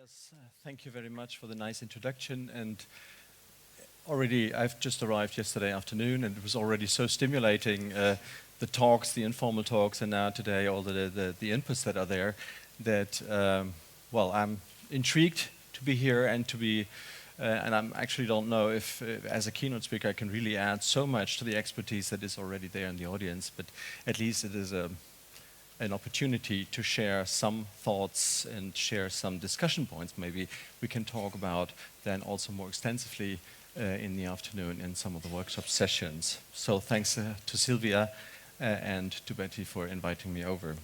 Yes, thank you very much for the nice introduction. And already, I've just arrived yesterday afternoon, and it was already so stimulating. The talks, the informal talks, and now today all the inputs that are there. That well, I'm intrigued to be here and to be. And I actually don't know if, as a keynote speaker, I can really add so much to the expertise that is already there in the audience. But at least it is an opportunity to share some thoughts and share some discussion points maybe we can talk about then also more extensively in the afternoon in some of the workshop sessions. So thanks to Sylvia and to Betty for inviting me over.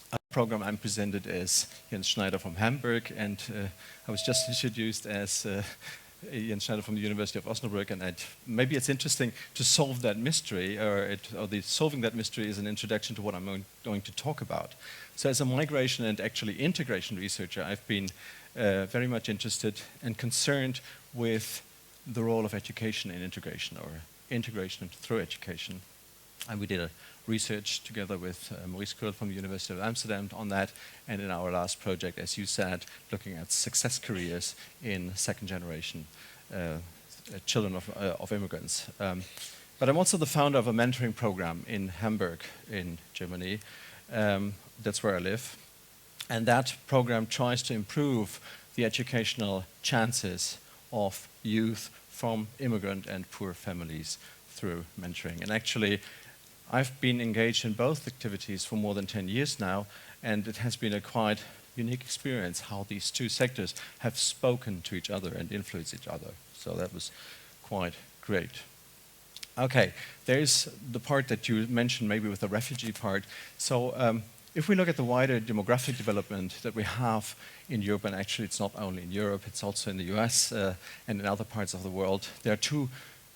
The program I'm presented as Jens Schneider from Hamburg, and I was just introduced as Jens Schneider from the University of Osnabrück, and maybe it's interesting to solve that mystery, or solving that mystery is an introduction to what I'm going to talk about. So as a migration and actually integration researcher, I've been very much interested and concerned with the role of education in integration, or integration through education. And we did a research together with Maurice Krul from the University of Amsterdam on that, and in our last project, as you said, looking at success careers in second generation children of immigrants. But I'm also the founder of a mentoring program in Hamburg in Germany. That's where I live. And that program tries to improve the educational chances of youth from immigrant and poor families through mentoring. And actually, I've been engaged in both activities for more than 10 years now, and it has been a quite unique experience how these two sectors have spoken to each other and influenced each other. So that was quite great. Okay, there's the part that you mentioned maybe with the refugee part. So if we look at the wider demographic development that we have in Europe, and actually it's not only in Europe, it's also in the US and in other parts of the world, there are two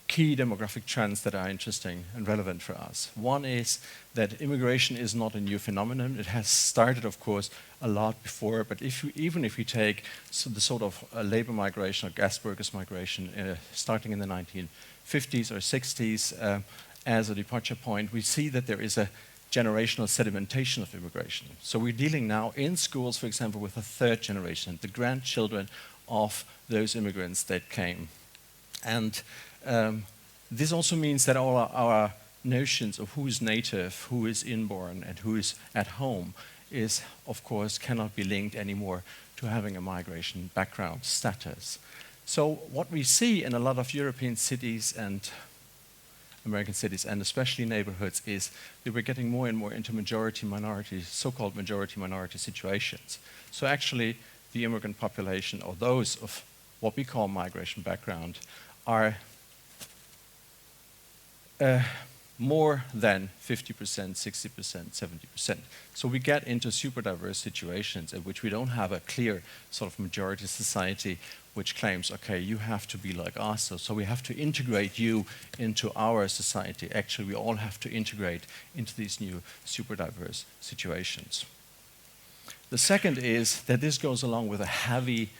key demographic trends that are interesting and relevant for us. One is that immigration is not a new phenomenon. It has started, of course, a lot before, but even if you take the sort of labor migration or guest workers migration starting in the 1950s or 60s as a departure point, we see that there is a generational sedimentation of immigration. So we're dealing now in schools, for example, with a third generation, the grandchildren of those immigrants that came. And this also means that all our notions of who is native, who is inborn, and who is at home is, of course, cannot be linked anymore to having a migration background status. So what we see in a lot of European cities and American cities, and especially neighborhoods, is that we're getting more and more into majority-minority, so-called majority-minority situations. So actually, the immigrant population, or those of what we call migration background, are more than 50%, 60%, 70%. So we get into super diverse situations in which we don't have a clear sort of majority society which claims, okay, you have to be like us, so we have to integrate you into our society. Actually, we all have to integrate into these new super diverse situations. The second is that this goes along with a heavy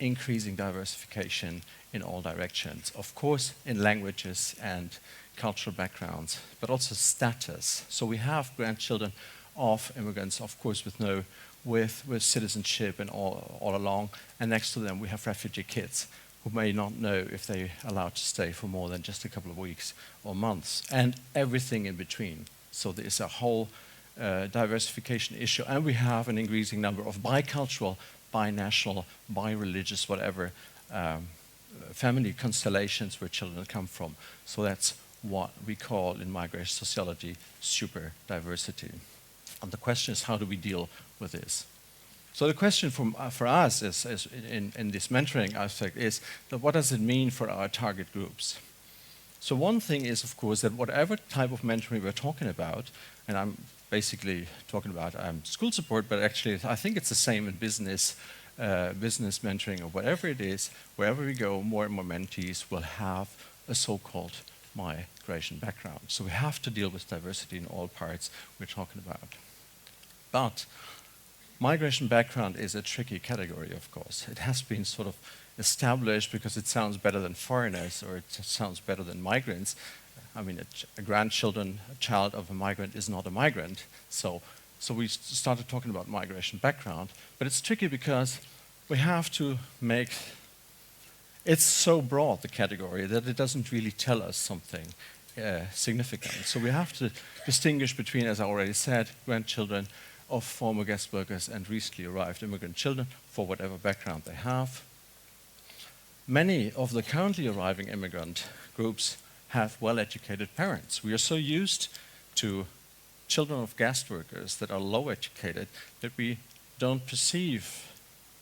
increasing diversification in all directions. Of course, in languages and cultural backgrounds, but also status. So we have grandchildren of immigrants, of course, with citizenship and all along. And next to them, we have refugee kids who may not know if they're allowed to stay for more than just a couple of weeks or months, and everything in between. So there's a whole diversification issue. And we have an increasing number of bicultural, binational, bi-religious, whatever, family constellations where children come from. So that's what we call in migration sociology super diversity. And the question is, how do we deal with this? So the question for us is in this mentoring aspect is that what does it mean for our target groups? So one thing is, of course, that whatever type of mentoring we're talking about, and I'm basically talking about school support, but actually I think it's the same in business, business mentoring or whatever it is, wherever we go, more and more mentees will have a so-called migration background. So we have to deal with diversity in all parts we're talking about. But migration background is a tricky category, of course. It has been sort of established because it sounds better than foreigners, or it sounds better than migrants. I mean, a child of a migrant is not a migrant. So we started talking about migration background, but it's tricky because we have to make, it's so broad, the category, that it doesn't really tell us something significant. So we have to distinguish between, as I already said, grandchildren of former guest workers and recently arrived immigrant children for whatever background they have. Many of the currently arriving immigrant groups have well-educated parents. We are so used to children of guest workers that are low educated that we don't perceive,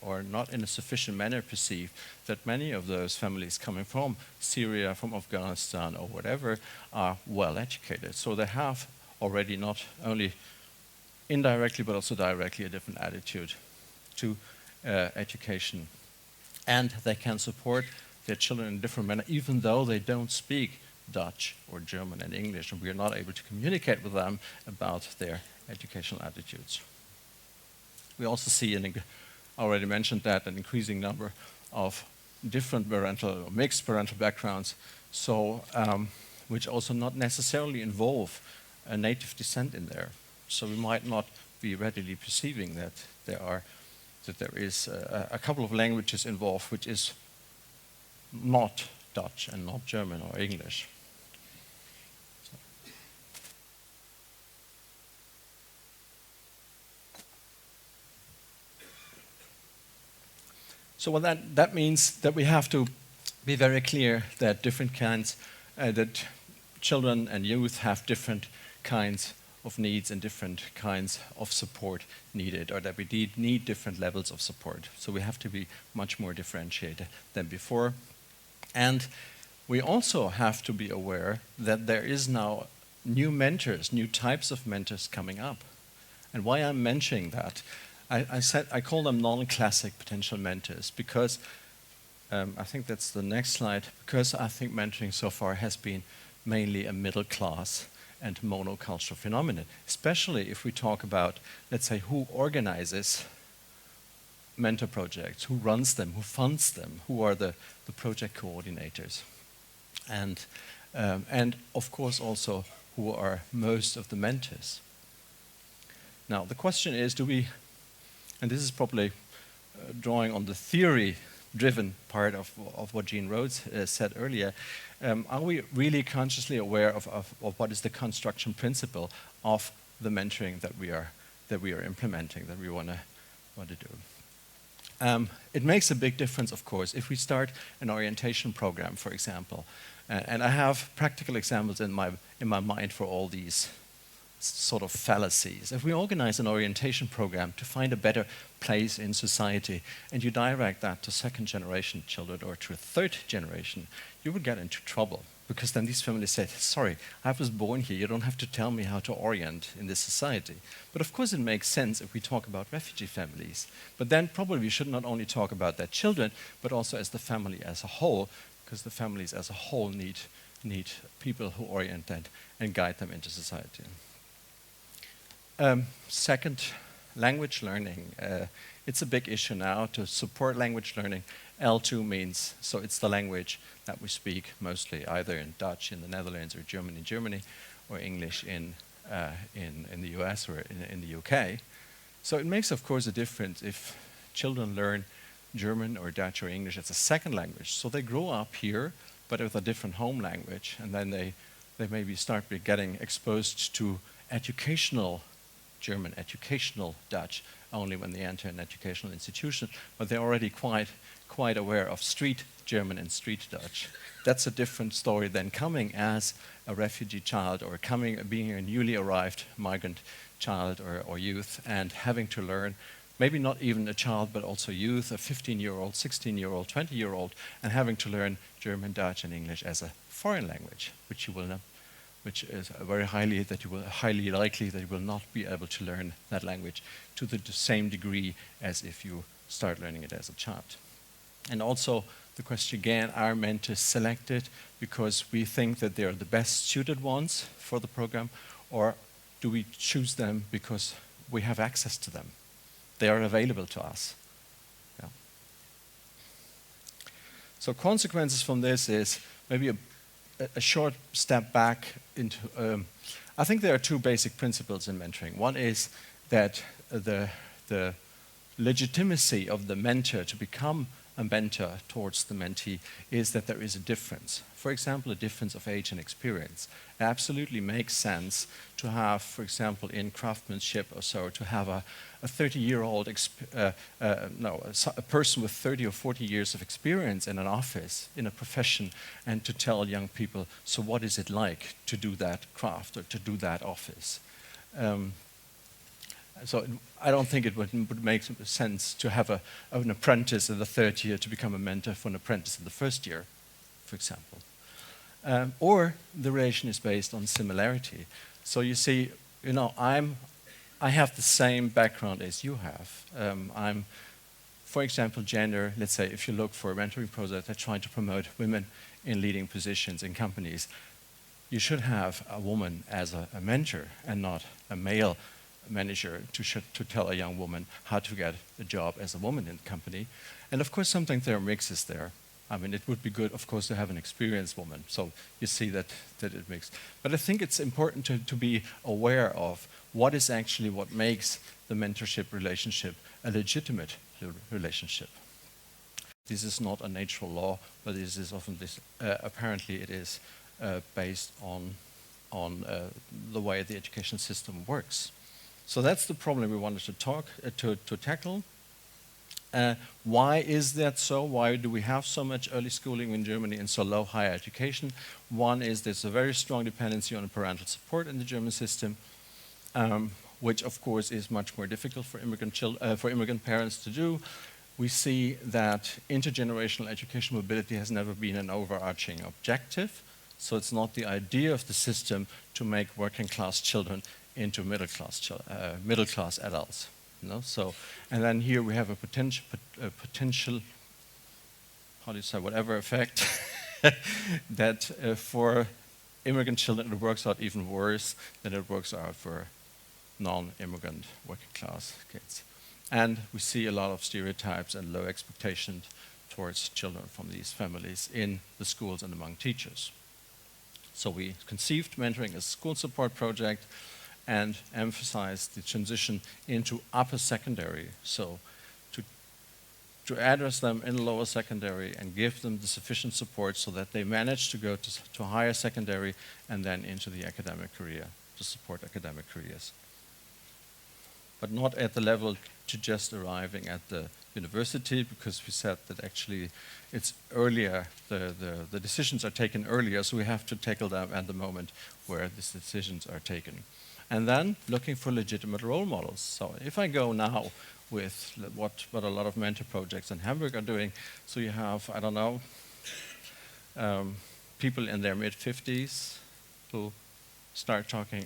or not in a sufficient manner perceive, that many of those families coming from Syria, from Afghanistan or whatever are well educated. So they have already not only indirectly but also directly a different attitude to education. And they can support their children in a different manner even though they don't speak Dutch or German and English, and we are not able to communicate with them about their educational attitudes. We also see, I already mentioned that, an increasing number of different parental or mixed parental backgrounds, so which also not necessarily involve a native descent in there. So we might not be readily perceiving that there is a couple of languages involved which is not Dutch and not German or English. So what that means that we have to be very clear that different kinds, that children and youth have different kinds of needs and different kinds of support needed, or that we need different levels of support. So we have to be much more differentiated than before. And we also have to be aware that there is now new mentors, new types of mentors coming up. And why I'm mentioning that, I call them non-classic potential mentors because, I think that's the next slide, because I think mentoring so far has been mainly a middle class and monocultural phenomenon, especially if we talk about, let's say, who organizes mentor projects, who runs them, who funds them, who are the project coordinators. And of course also who are most of the mentors. Now the question is, and this is probably drawing on the theory-driven part of what Jean Rhodes said earlier, are we really consciously aware of what is the construction principle of the mentoring that we are implementing, that we want to do? It makes a big difference, of course, if we start an orientation program, for example. And I have practical examples in my mind for all these sort of fallacies. If we organize an orientation program to find a better place in society, and you direct that to second generation children or to a third generation, you would get into trouble. Because then these families say, sorry, I was born here, you don't have to tell me how to orient in this society. But of course it makes sense if we talk about refugee families. But then probably we should not only talk about their children, but also as the family as a whole, because the families as a whole need people who orient them and guide them into society. Second, language learning. It's a big issue now to support language learning. L2 means, so it's the language that we speak mostly, either in Dutch in the Netherlands or German in Germany, or English in the US or in the UK. So it makes, of course, a difference if children learn German or Dutch or English as a second language. So they grow up here, but with a different home language, and then they maybe start getting exposed to educational German, educational Dutch, only when they enter an educational institution, but they're already quite aware of street German and street Dutch. That's a different story than coming as a refugee child or being a newly arrived migrant child or youth and having to learn, maybe not even a child, but also youth, a 15-year-old, 16-year-old, 20-year-old, and having to learn German, Dutch, and English as a foreign language, which is highly likely that you will not be able to learn that language to the same degree as if you start learning it as a child. And also the question again, are mentors selected because we think that they are the best suited ones for the program, or do we choose them because we have access to them? They are available to us. Yeah. So consequences from this is maybe a short step back into, I think there are two basic principles in mentoring. One is that the legitimacy of the mentor to become a mentor towards the mentee is that there is a difference. For example, a difference of age and experience. It absolutely makes sense to have, for example, in craftsmanship or so, to have a 30-year-old, a person with 30 or 40 years of experience in an office, in a profession, and to tell young people, so what is it like to do that craft or to do that office? So I don't think it would make sense to have an apprentice in the third year to become a mentor for an apprentice in the first year, for example. Or the relation is based on similarity. So you see, I have the same background as you have. I'm, for example, gender. Let's say if you look for a mentoring project that trying to promote women in leading positions in companies, you should have a woman as a mentor and not a male manager to tell a young woman how to get a job as a woman in the company. And of course, sometimes there are mixes there. I mean, it would be good, of course, to have an experienced woman. So you see that it mixes. But I think it's important to be aware of what is actually what makes the mentorship relationship a legitimate relationship. This is not a natural law, but this is often apparently it is based on the way the education system works. So that's the problem we wanted to tackle. Why is that so? Why do we have so much early schooling in Germany and so low higher education? One is there's a very strong dependency on parental support in the German system, which of course is much more difficult for immigrant parents to do. We see that intergenerational education mobility has never been an overarching objective. So it's not the idea of the system to make working class children into middle class adults. So, and then here we have a potential, how do you say, whatever effect, that for immigrant children it works out even worse than it works out for non-immigrant working class kids. And we see a lot of stereotypes and low expectations towards children from these families in the schools and among teachers. So we conceived mentoring as a school support project and emphasized the transition into upper secondary. So to address them in lower secondary and give them the sufficient support so that they manage to go to higher secondary and then into the academic career, to support academic careers. But not at the level to just arriving at the university, because we said that actually it's earlier, the decisions are taken earlier, so we have to tackle them at the moment where these decisions are taken. And then looking for legitimate role models. So if I go now with what a lot of mentor projects in Hamburg are doing, so you have, I don't know, people in their mid-50s who start talking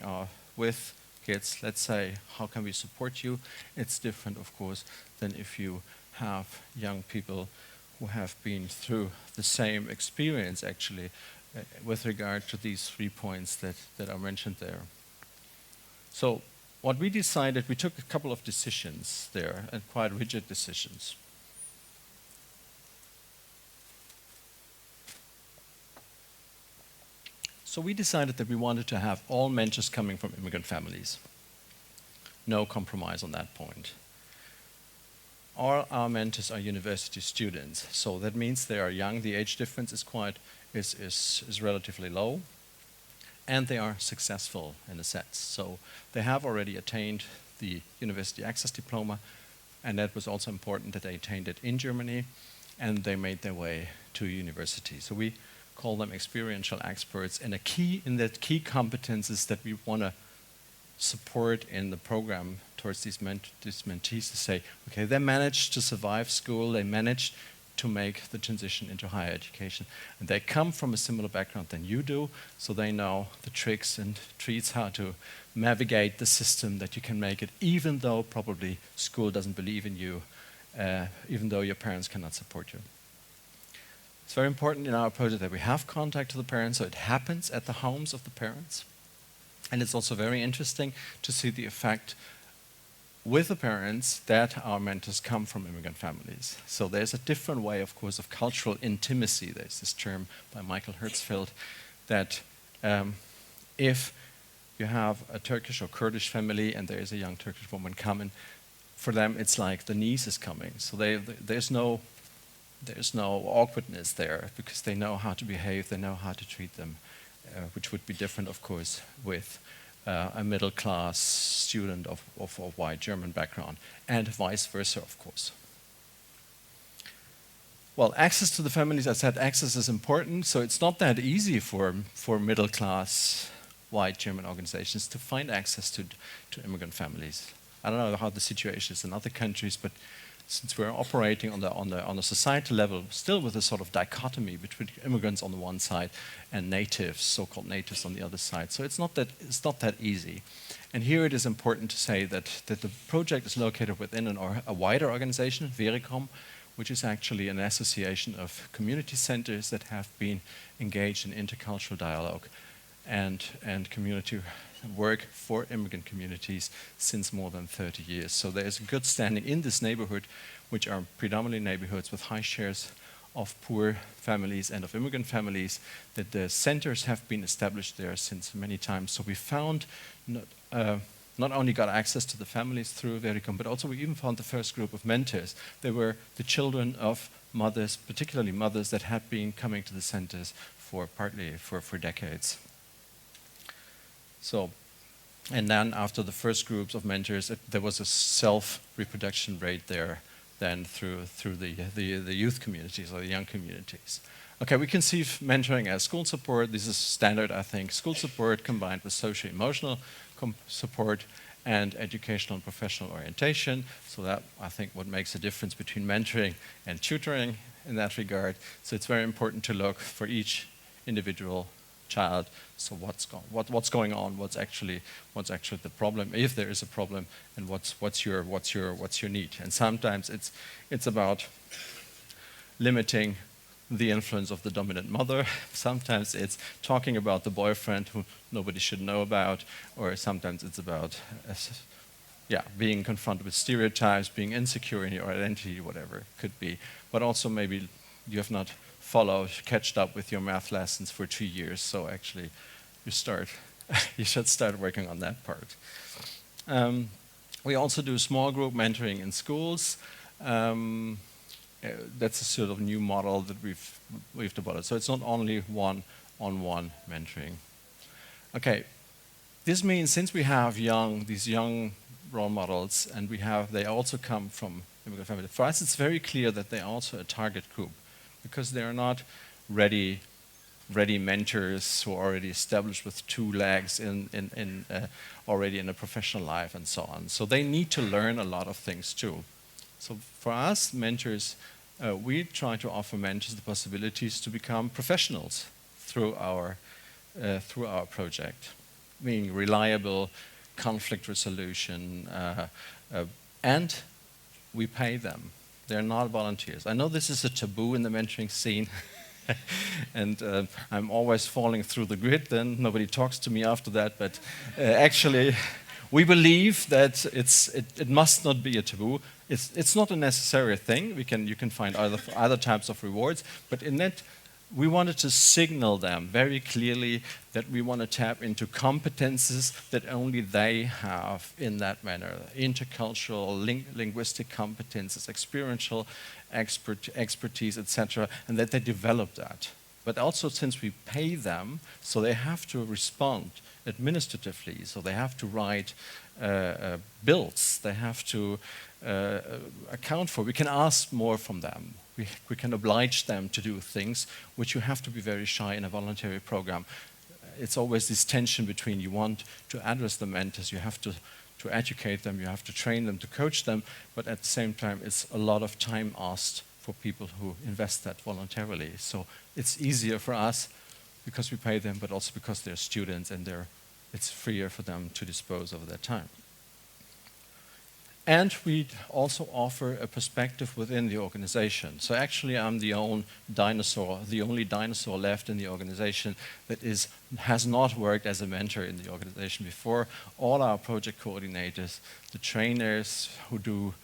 with kids, let's say, how can we support you? It's different, of course, than if you have young people who have been through the same experience, actually, with regard to these 3 points that are mentioned there. So what we decided, we took a couple of decisions there, and quite rigid decisions. So we decided that we wanted to have all mentors coming from immigrant families. No compromise on that point. All our mentors are university students, so that means they are young. The age difference is relatively low, and they are successful in a sense. So they have already attained the university access diploma, and that was also important that they attained it in Germany, and they made their way to university. So we call them experiential experts, and in that key competences that we want to support in the program towards these mentees to say, okay, they managed to survive school, they managed to make the transition into higher education, and they come from a similar background than you do, so they know the tricks and treats how to navigate the system, that you can make it even though probably school doesn't believe in you, even though your parents cannot support you. It's very important in our project that we have contact to the parents, so it happens at the homes of the parents. And it's also very interesting to see the effect with the parents that our mentors come from immigrant families. So there's a different way, of course, of cultural intimacy. There's this term by Michael Hertzfeld that if you have a Turkish or Kurdish family and there is a young Turkish woman coming, for them it's like the niece is coming. So there's no awkwardness there because they know how to behave, they know how to treat them, which would be different, of course, with a middle-class student of a white German background, and vice versa, of course. Well, access to the families, I said access is important, so it's not that easy for middle-class white German organizations to find access to immigrant families. I don't know how the situation is in other countries, but since we're operating on a societal level, still with a sort of dichotomy between immigrants on the one side and natives, so-called natives on the other side. So it's not that easy. And here it is important to say that the project is located within a wider organization, Vericom, which is actually an association of community centers that have been engaged in intercultural dialogue and community work for immigrant communities since more than 30 years. So there is a good standing in this neighborhood, which are predominantly neighborhoods with high shares of poor families and of immigrant families, that the centers have been established there since many times. So we found not only got access to the families through Vericom, but also we even found the first group of mentors. They were the children of mothers, particularly mothers that had been coming to the centers partly for decades. So, and then after the first groups of mentors, there was a self-reproduction rate there then through the youth communities or the young communities. Okay, we conceive mentoring as school support. This is standard, I think. School support combined with socio-emotional support and educational and professional orientation. So that, I think, what makes a difference between mentoring and tutoring in that regard. So it's very important to look for each individual child. So what's going on? What's actually the problem, if there is a problem, and what's your need? And sometimes it's about limiting the influence of the dominant mother. Sometimes it's talking about the boyfriend who nobody should know about, or sometimes it's about being confronted with stereotypes, being insecure in your identity, whatever it could be. But also maybe you have not catched up with your math lessons for 2 years, so actually you should start working on that part. We also do small group mentoring in schools. That's a sort of new model that we've developed. So it's not only one-on-one mentoring. Okay, this means since we have these young role models, and they also come from immigrant families, for us it's very clear that they're also a target group, because they are not ready mentors who are already established with 2 legs already in a professional life and so on. So they need to learn a lot of things too. So for us, mentors, we try to offer mentors the possibilities to become professionals through our project, meaning reliable conflict resolution, and we pay them. They're not volunteers. I know this is a taboo in the mentoring scene, and I'm always falling through the grid. Then nobody talks to me after that. But actually, we believe that it must not be a taboo. It's not a necessary thing. You can find other types of rewards, but in that, we wanted to signal them very clearly that we want to tap into competences that only they have in that manner: intercultural, linguistic competences, experiential expertise, etc., and that they develop that. But also, since we pay them, so they have to respond administratively, so they have to write bills, they have to account for. We can ask more from them. We can oblige them to do things which you have to be very shy in a voluntary program. It's always this tension between you want to address the mentors, you have to educate them, you have to train them, to coach them, but at the same time it's a lot of time asked for people who invest that voluntarily. So it's easier for us because we pay them, but also because they're students and it's freer for them to dispose of their time. And we also offer a perspective within the organization. So actually I'm the only dinosaur left in the organization that has not worked as a mentor in the organization before. All our project coordinators, the trainers who do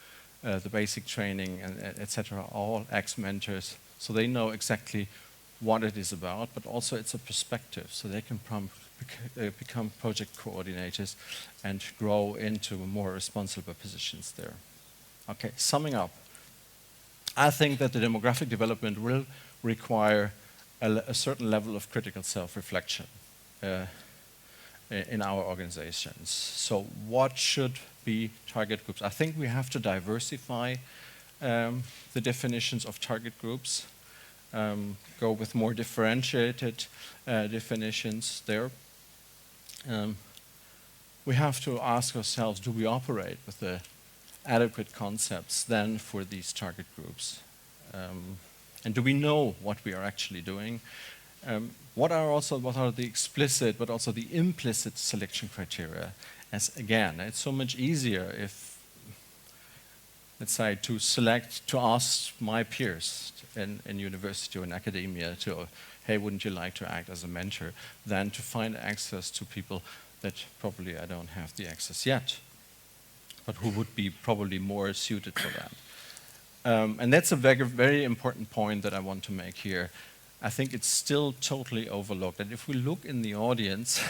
the basic training, and etc., all ex-mentors, so they know exactly what it is about, but also it's a perspective, so they can become project coordinators and grow into more responsible positions there. Okay, summing up. I think that the demographic development will require a certain level of critical self-reflection in our organizations. So what should be target groups? I think we have to diversify the definitions of target groups, go with more differentiated definitions there. We have to ask ourselves, do we operate with the adequate concepts then for these target groups? And do we know what we are actually doing? What are the explicit but also the implicit selection criteria? As again, it's so much easier if, let's say, to ask my peers in university or in academia hey, wouldn't you like to act as a mentor, than to find access to people that probably I don't have the access yet, but who would be probably more suited for that. And that's a very, very important point that I want to make here. I think it's still totally overlooked. And if we look in the audience,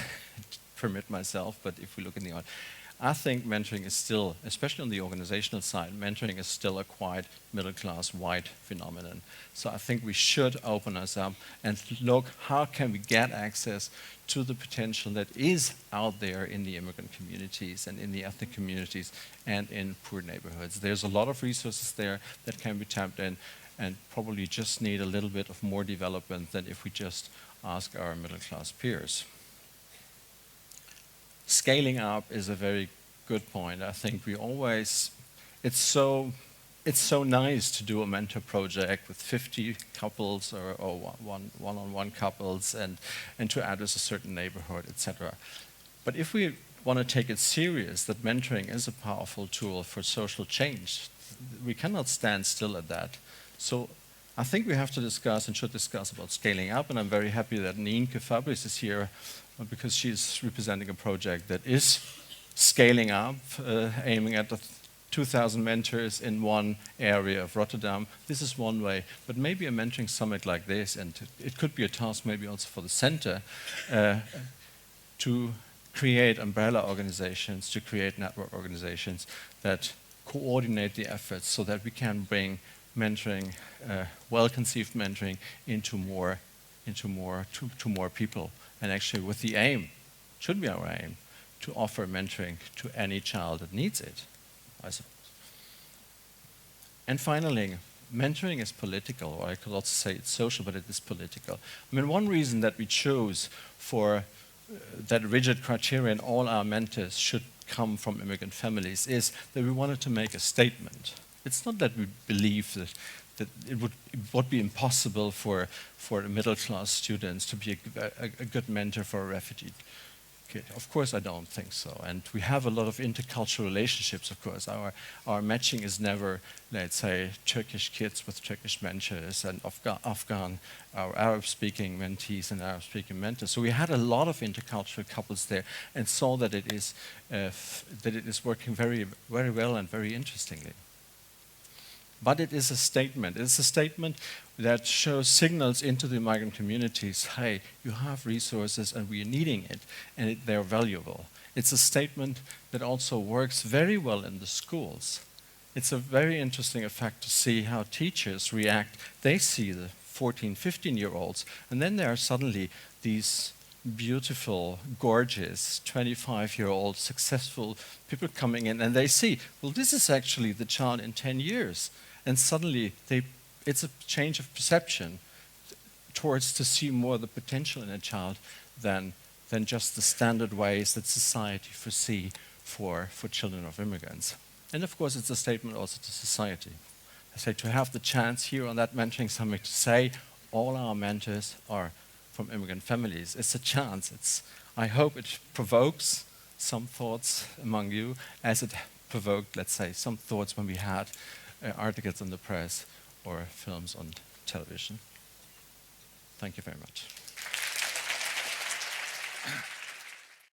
permit myself, but if we look in the audience, I think mentoring is still, especially on the organizational side, mentoring is still a quite middle-class white phenomenon. So I think we should open us up and look, how can we get access to the potential that is out there in the immigrant communities and in the ethnic communities and in poor neighborhoods. There's a lot of resources there that can be tapped in and probably just need a little bit of more development than if we just ask our middle-class peers. Scaling up is a very good point. I think we always, it's so nice to do a mentor project with 50 couples or one-on-one couples and to address a certain neighborhood, etc. But if we want to take it serious, that mentoring is a powerful tool for social change, we cannot stand still at that. So I think we have to discuss and should discuss about scaling up, and I'm very happy that Nienke Fabrice is here because she's representing a project that is scaling up, aiming at the 2,000 mentors in one area of Rotterdam. This is one way, but maybe a mentoring summit like this, and it could be a task maybe also for the center, to create umbrella organizations, to create network organizations that coordinate the efforts so that we can bring mentoring, well-conceived mentoring into more people. And actually with the aim, should be our aim, to offer mentoring to any child that needs it, I suppose. And finally, mentoring is political, or I could also say it's social, but it is political. I mean, one reason that we chose for that rigid criterion, all our mentors should come from immigrant families, is that we wanted to make a statement. It's not that we believe that it would be impossible for middle-class students to be a good mentor for a refugee kid. Of course, I don't think so. And we have a lot of intercultural relationships, of course. Our matching is never, let's say, Turkish kids with Turkish mentors and Afghan, our Arab-speaking mentees and Arab-speaking mentors. So we had a lot of intercultural couples there and saw that it is working very, very well and very interestingly. But it is a statement. It's a statement that shows signals into the migrant communities, hey, you have resources and we are needing it, and they're valuable. It's a statement that also works very well in the schools. It's a very interesting effect to see how teachers react. They see the 14, 15-year-olds, and then there are suddenly these beautiful, gorgeous, 25-year-old, successful people coming in, and they see, well, this is actually the child in 10 years. And suddenly, it's a change of perception towards to see more the potential in a child than just the standard ways that society foresee for children of immigrants. And of course, it's a statement also to society. I say to have the chance here on that mentoring summit to say all our mentors are from immigrant families. It's a chance. I hope it provokes some thoughts among you, as it provoked, let's say, some thoughts when we had articles in the press or films on television. Thank you very much.